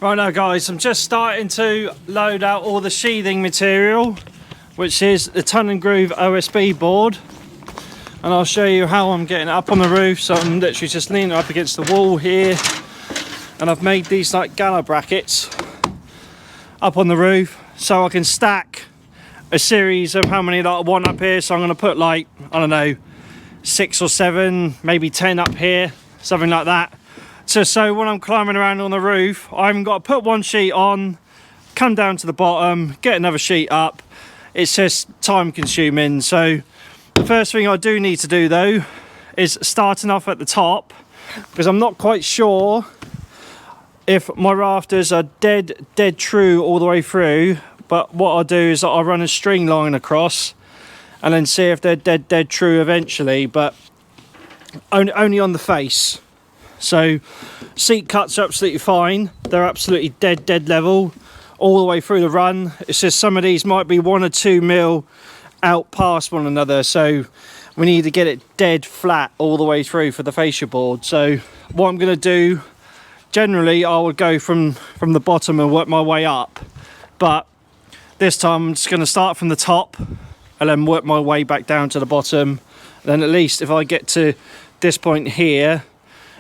Right now guys, I'm just starting to load out all the sheathing material, which is the Ton and Groove OSB board, and I'll show you how I'm getting it up on the roof. So I'm literally just leaning up against the wall here, and I've made these like gala brackets up on the roof so I can stack a series of how many that I want up here. So I'm going to put like, I don't know, 6 or 7, maybe 10 up here, something like that. So when I'm climbing around on the roof, I haven't got to put one sheet on, come down to the bottom, get another sheet up. It's just time consuming. So the first thing I do need to do though is starting off at the top, because I'm not quite sure if my rafters are dead true all the way through. But what I'll do is I'll run a string line across and then see if they're dead true eventually, but only on the face. So seat cuts are absolutely fine, they're absolutely dead level all the way through the run. It's just some of these might be 1 or 2 mil out past one another, so we need to get it dead flat all the way through for the fascia board. So what I'm going to do, generally I would go from the bottom and work my way up, but this time I'm just going to start from the top and then work my way back down to the bottom. Then at least if I get to this point here,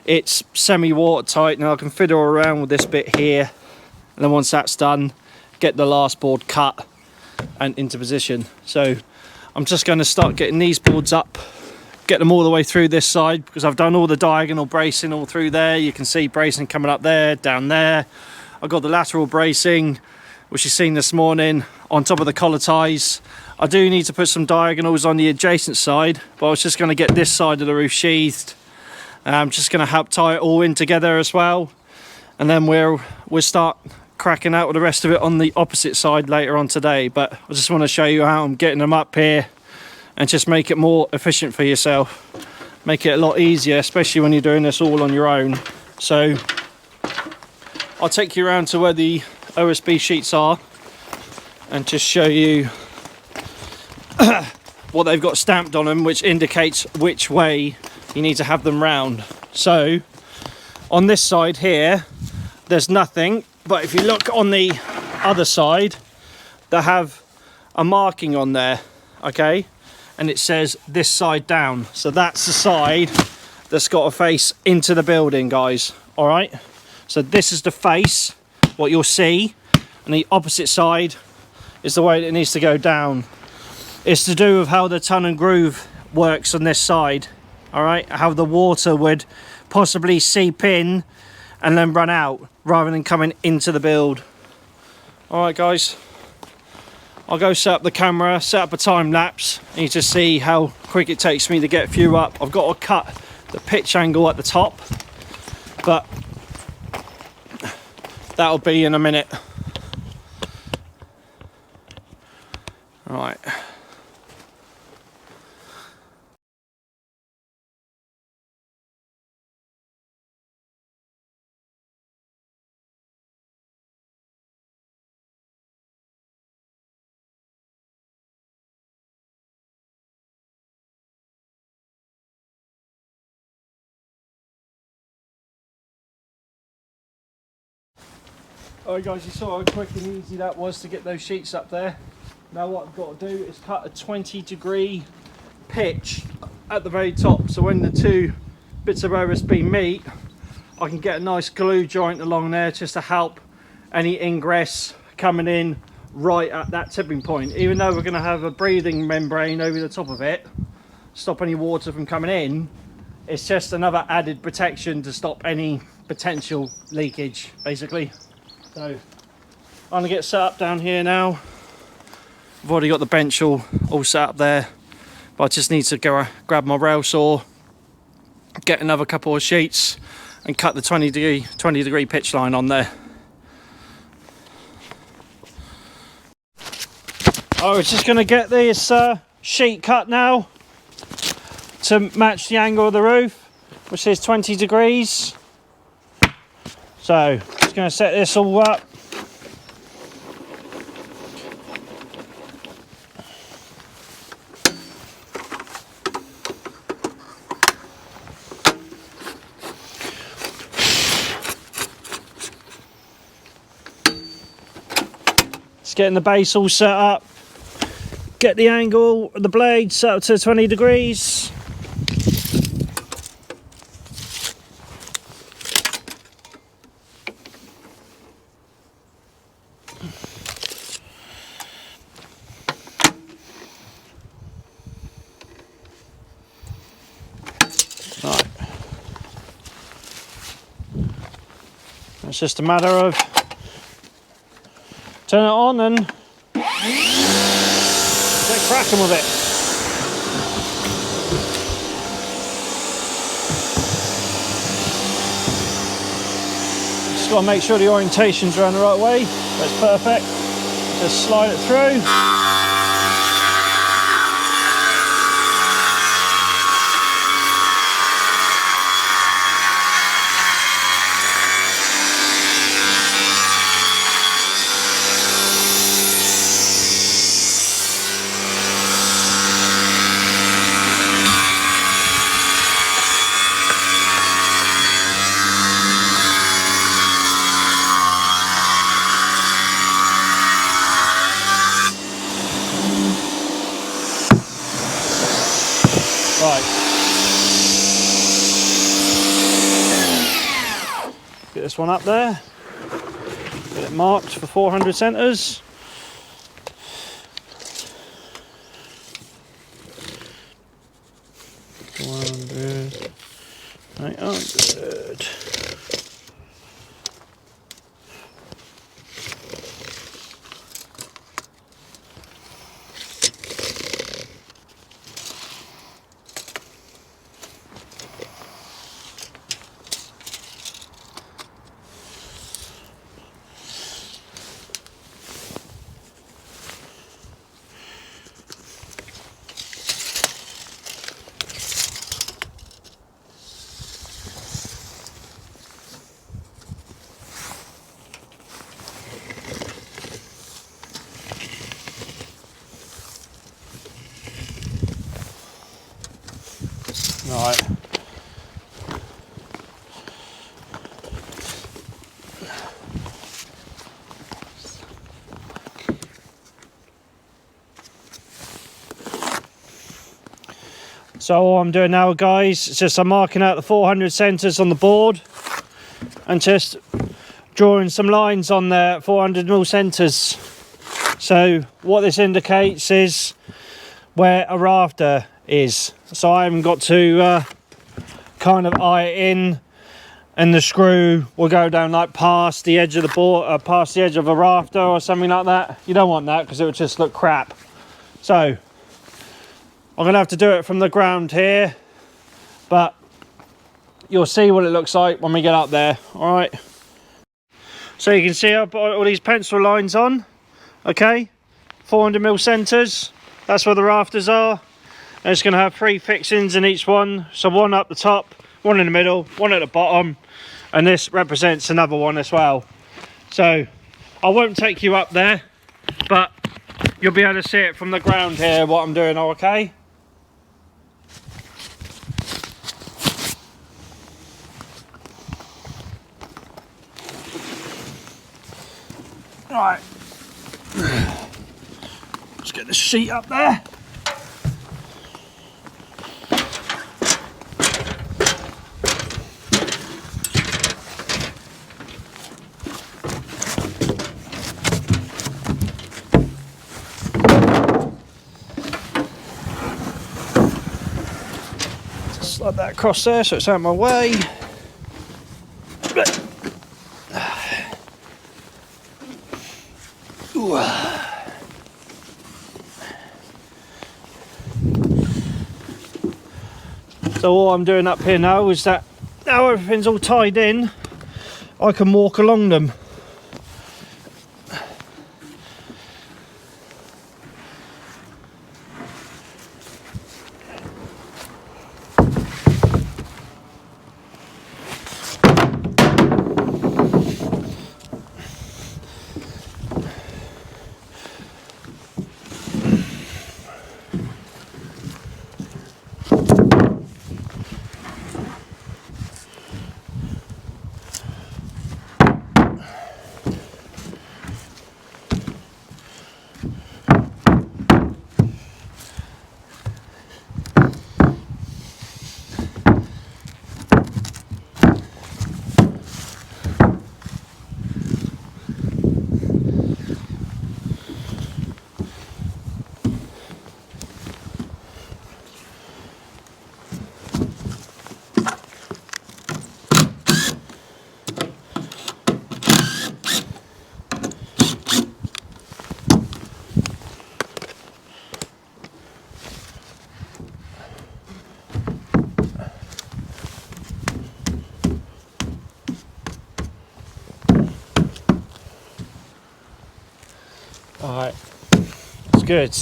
it's semi-watertight, and I can fiddle around with this bit here, and then once that's done, get the last board cut and into position. So I'm just going to start getting these boards up, get them all the way through this side, because I've done all the diagonal bracing all through there. You can see bracing coming up there, down there. I've got the lateral bracing, which you've seen this morning, on top of the collar ties. I do need to put some diagonals on the adjacent side, but I was just going to get this side of the roof sheathed. I'm just going to help tie it all in together as well, and then we'll start cracking out with the rest of it on the opposite side later on today. But I just want to show you how I'm getting them up here and just make it more efficient for yourself, make it a lot easier, especially when you're doing this all on your own. So I'll take you around to where the OSB sheets are and just show you what they've got stamped on them, which indicates which way you need to have them round. So on this side here there's nothing, but if you look on the other side, they have a marking on there, okay, and it says this side down. So that's the side that's got to face into the building, guys. All right, so this is the face, what you'll see, and the opposite side is the way that it needs to go down. It's to do with how the Ton and Groove works on this side. All right, how the water would possibly seep in and then run out rather than coming into the build. All right guys, I'll go set up the camera, set up a time lapse, and you just see how quick it takes me to get a few up. I've got to cut the pitch angle at the top, but that'll be in a minute. All right. Alright guys, you saw how quick and easy that was to get those sheets up there. Now what I've got to do is cut a 20-degree pitch at the very top, so when the two bits of OSB meet, I can get a nice glue joint along there just to help any ingress coming in right at that tipping point. Even though we're going to have a breathing membrane over the top of it, stop any water from coming in, it's just another added protection to stop any potential leakage, basically. So I'm going to get set up down here now. I've already got the bench all set up there, but I just need to go grab my rail saw, get another couple of sheets and cut the 20 degree pitch line on there. I was just going to get this sheet cut now to match the angle of the roof, which is 20 degrees. So just going to set this all up. Just getting the base all set up. Get the angle of the blade set up to 20 degrees. Right. It's just a matter of turn it on and get cracking with it. Just got to make sure the orientation's around the right way. That's perfect. Just slide it through. Right. Get this one up there. Get it marked for 400 centres. $400, $800. Right. So all I'm doing now, guys, is just I'm marking out the 400 centres on the board and just drawing some lines on there, 400mm centres. So what this indicates is where a rafter is. So I haven't got to kind of eye it in, and the screw will go down like past the edge of the board, past the edge of a rafter or something like that. You don't want that because it would just look crap. So I'm going to have to do it from the ground here, but you'll see what it looks like when we get up there. All right. So you can see I've got all these pencil lines on. Okay, 400mm centres. That's where the rafters are. And it's going to have 3 fixings in each one. So one up the top, one in the middle, one at the bottom, and this represents another one as well. So I won't take you up there, but you'll be able to see it from the ground here what I'm doing. Okay. Right. Let's get the sheet up there. Slide that across there so it's out of my way. So all I'm doing up here now is that now everything's all tied in, I can walk along them. good.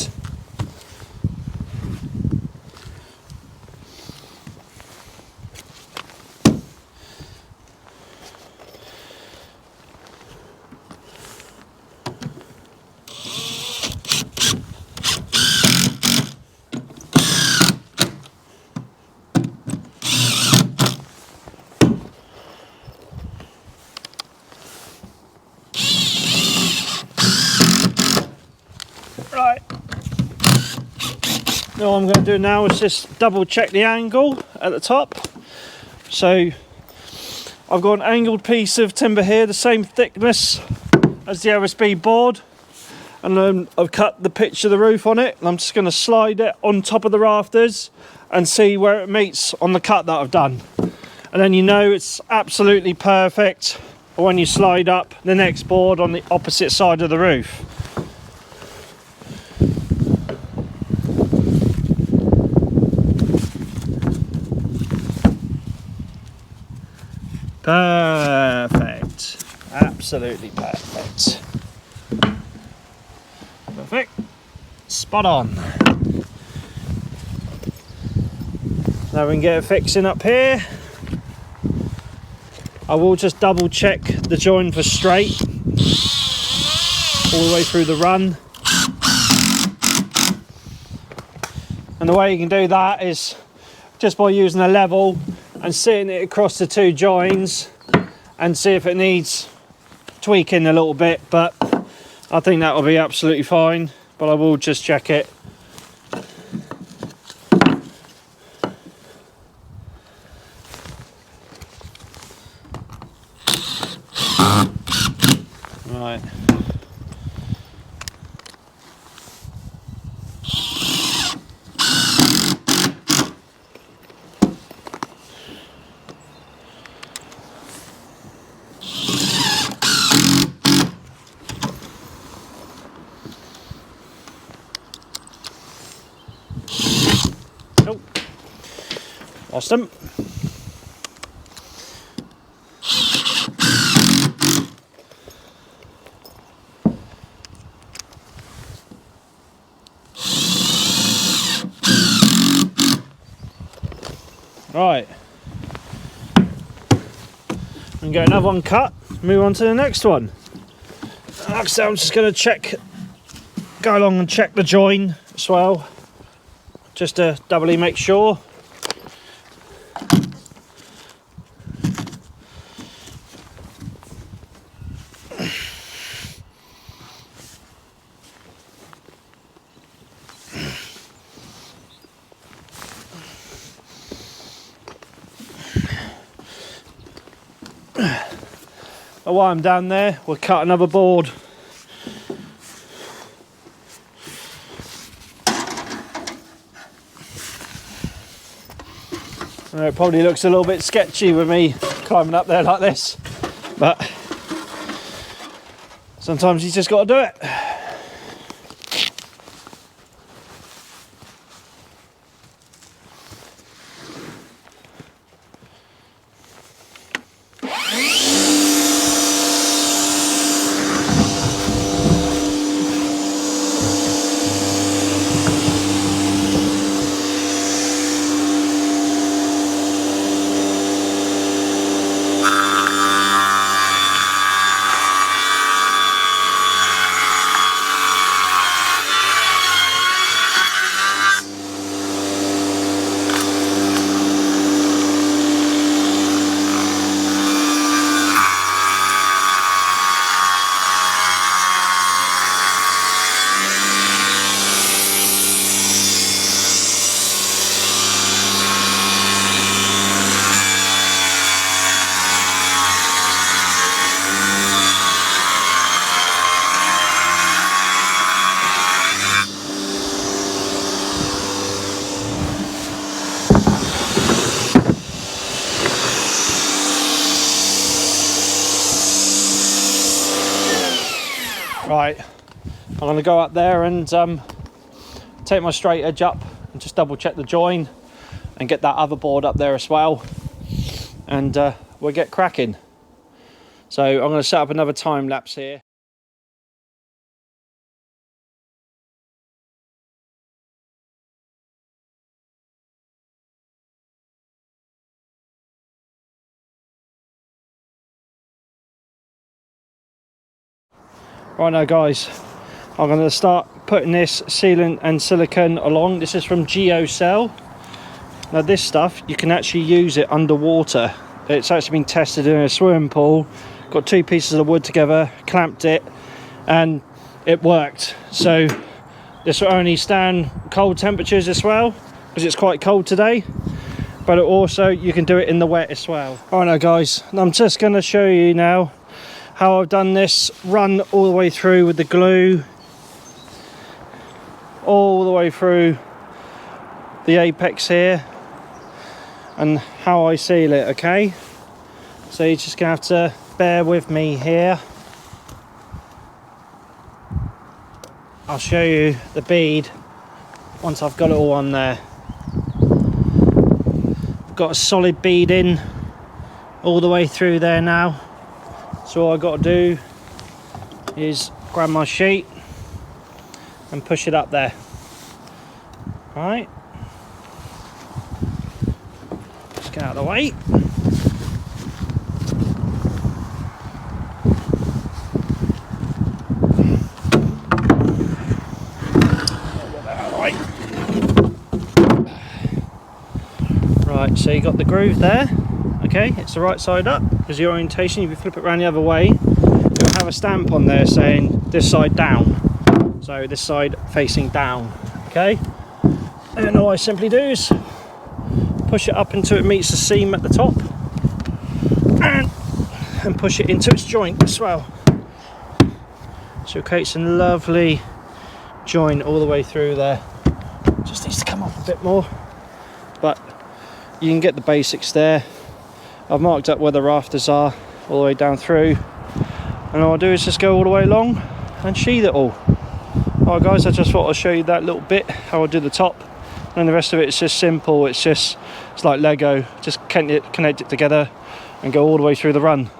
Right. All I'm going to do now is just double check the angle at the top. So I've got an angled piece of timber here, the same thickness as the OSB board, and I've cut the pitch of the roof on it, and I'm just going to slide it on top of the rafters and see where it meets on the cut that I've done. And then you know it's absolutely perfect when you slide up the next board on the opposite side of the roof. Perfect. Absolutely perfect. Perfect. Spot on. Now we can get a fixing up here. I will just double check the join for straight all the way through the run. And the way you can do that is just by using a level and sitting it across the two joins and see if it needs tweaking a little bit, but I think that will be absolutely fine, but I will just check it. Right. Oh, lost them. Right, and get another one cut, move on to the next one. Like I said, I'm just going to go along and check the join as well, just to doubly make sure. And while I'm down there, we'll cut another board. It probably looks a little bit sketchy with me climbing up there like this, but sometimes you just got to do it. Right, I'm going to go up there and take my straight edge up and just double check the join and get that other board up there as well, and we'll get cracking. So I'm going to set up another time lapse here. Right now guys, I'm going to start putting this sealant and silicone along. This is from GeoCell. Now this stuff, you can actually use it underwater. It's actually been tested in a swimming pool. Got 2 pieces of wood together, clamped it, and it worked. So this will only stand cold temperatures as well, because it's quite cold today. But it also, you can do it in the wet as well. Alright now guys, I'm just going to show you now how I've done this run all the way through with the glue, all the way through the apex here, and how I seal it, okay? So you're just going to have to bear with me here. I'll show you the bead once I've got it all on there. I've got a solid bead in all the way through there now. So all I've got to do is grab my sheet and push it up there. Alright. Just get out of the way. Right, so you got the groove there. Okay, it's the right side up because the orientation. If you flip it around the other way, you'll have a stamp on there saying this side down. So this side facing down. Okay, and all I simply do is push it up until it meets the seam at the top, and push it into its joint as well. So it creates a lovely joint all the way through there. Just needs to come up a bit more, but you can get the basics there. I've marked up where the rafters are all the way down through, and all I do is just go all the way along and sheath it all. Alright guys, I just thought I'd show you that little bit, how I do the top, and the rest of it is just simple. It's like Lego, just connect it together and go all the way through the run.